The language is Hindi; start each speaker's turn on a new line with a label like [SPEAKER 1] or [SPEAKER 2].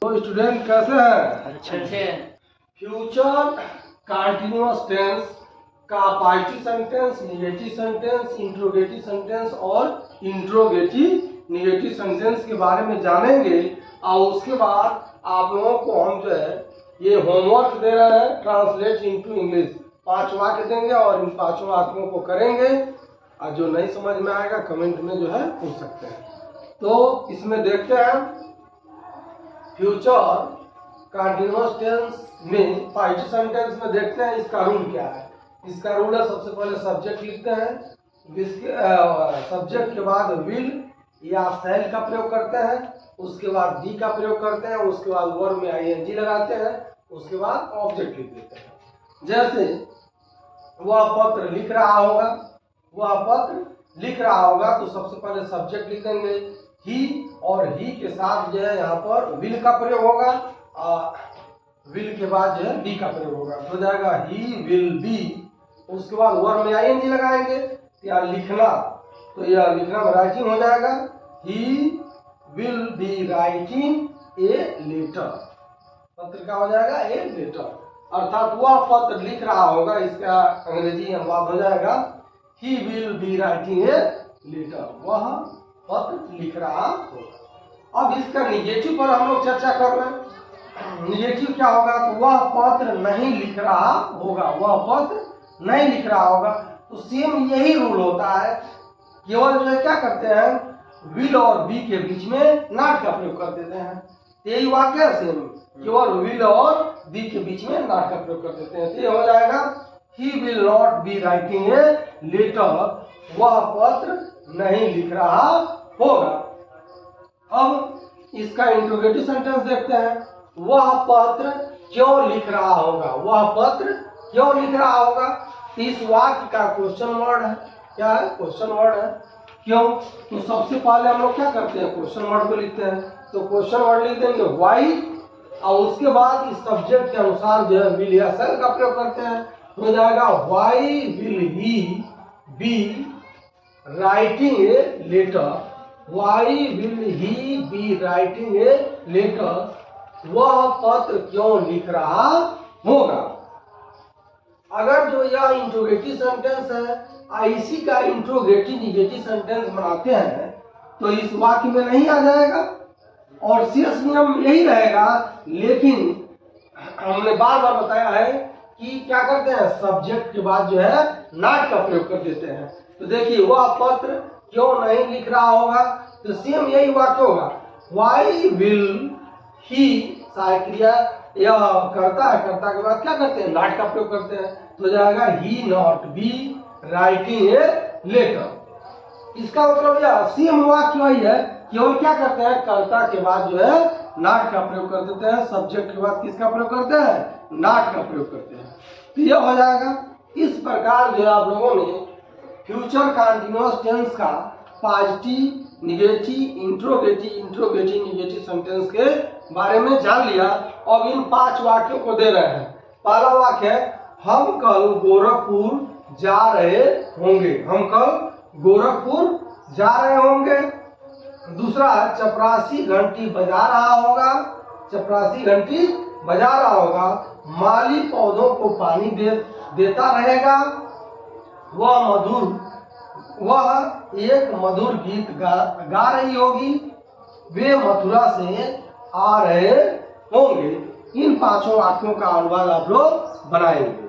[SPEAKER 1] तो स्टूडेंट कैसे हैं?
[SPEAKER 2] अच्छे।
[SPEAKER 1] फ्यूचर कंटिन्यूअस टेंस का positive sentence, negative sentence, interrogative sentence और इंट्रोगेटिव निगेटिव सेंटेंस के बारे में जानेंगे। और उसके बाद आप लोगों को हम जो है ये होमवर्क दे रहे हैं, ट्रांसलेट इनटू इंग्लिश। 5 वाक्य देंगे और इन 5 वाक्यों को करेंगे और जो नहीं समझ में आएगा कमेंट में जो है पूछ सकते हैं। तो इसमें देखते हैं फ्यूचर कंटिन्यूअस टेंस में पॉजिटिव सेंटेंस में देखते हैं इसका रूल क्या है। इसका रूल है, सबसे पहले सब्जेक्ट लिखते हैं, सब्जेक्ट के बाद विल या शैल का प्रयोग करते हैं, उसके बाद बी का प्रयोग करते हैं, उसके बाद वर्ब में आईएनजी लगाते हैं, उसके बाद ऑब्जेक्ट लिख देते हैं। जैसे वह पत्र लिख रहा होगा, वह पत्र लिख रहा होगा तो सबसे पहले सब्जेक्ट लिखेंगे ही, और ही के साथ जो है यहाँ पर विल का प्रयोग होगा, विल के बाद जो है बी का प्रयोग होगा, तो हो जाएगा ही विल बी। उसके बाद वर्ब में आईएनजी लगाएंगे या लिखना, तो यह लिखना में राइटिंग हो जाएगा, he will be writing a letter. पत्र का हो जाएगा ए लेटर, अर्थात वह पत्र लिख रहा होगा, इसका अंग्रेजी अनुवाद हो जाएगा he will be writing a letter, वह पत्र लिख रहा होगा। अब इसका निगेटिव पर हम लोग चर्चा कर रहे हैं। निगेटिव क्या होगा, तो वह पत्र नहीं लिख रहा होगा, वह पत्र नहीं लिख रहा होगा। तो सेम यही रूल होता है, केवल जो है क्या करते हैं विल और बी के बीच में नॉट का प्रयोग कर देते हैं। यही वाक्य है सेम, केवल विल और बी के बीच में नॉट का प्रयोग कर देते हैं। तो ये हो जाएगा he will not be writing a letter, वह पत्र नहीं लिख रहा होगा। अब इसका इंट्रोगेटिव सेंटेंस देखते हैं, वह पत्र क्यों लिख रहा होगा, वह पत्र क्यों लिख रहा होगा। इस वाक्य का क्वेश्चन वर्ड है, क्या है क्वेश्चन वर्ड है, क्यों। तो सबसे पहले हम लोग क्या करते हैं क्वेश्चन वर्ड को लिखते हैं, तो क्वेश्चन वर्ड लिख देंगे व्हाई, और उसके बाद इस सब्जेक्ट के अनुसार जो है विल या शैल का प्रयोग करते हैं, तो हो जाएगा why will he be writing a letter, why will he be writing a letter, वह पत्र क्यों लिख रहा होगा। अगर जो यह इंट्रोगेटिव सेंटेंस है इसी का इंट्रोगेटिव निगेटिव सेंटेंस बनाते हैं तो इस वाक्य में नहीं आ जाएगा और शेष नियम यही रहेगा। लेकिन हमने बार बार बताया है कि क्या करते हैं सब्जेक्ट के बाद जो है नॉट का प्रयोग कर देते हैं। तो देखिए वह पत्र क्यों नहीं लिख रहा होगा, तो सेम यही वाक्य होगा, व्हाई विल ही सहायक क्रिया यह करता है, करता के बाद क्या करते हैं नॉट का प्रयोग करते हैं, तो जाएगा ही not be writing a letter. इसका मतलब यह सेम वाक्य वही है, केवल क्या करते हैं कर्ता के बाद जो है नॉट का प्रयोग कर देते हैं, सब्जेक्ट के बाद किसका प्रयोग करते हैं नॉट का प्रयोग करते हैं। तो यह हो जाएगा। इस प्रकार जो आप लोगों ने फ्यूचर कंटिन्यूअस टेंस का positive, negative, interrogative negative sentence के बारे में जान लिया। अब इन 5 वाक्यों को दे रहे हैं। पहला वाक्य है हम कल गोरखपुर जा रहे होंगे, हम कल गोरखपुर जा रहे होंगे। दूसरा चपरासी घंटी बजा रहा होगा, चपरासी घंटी बजा रहा होगा। माली पौधों को पानी देता रहेगा। वह एक मधुर गीत गा रही होगी। वे मथुरा से आ रहे होंगे। इन 5 वाक्यों का अनुवाद आप लोग बनाएंगे।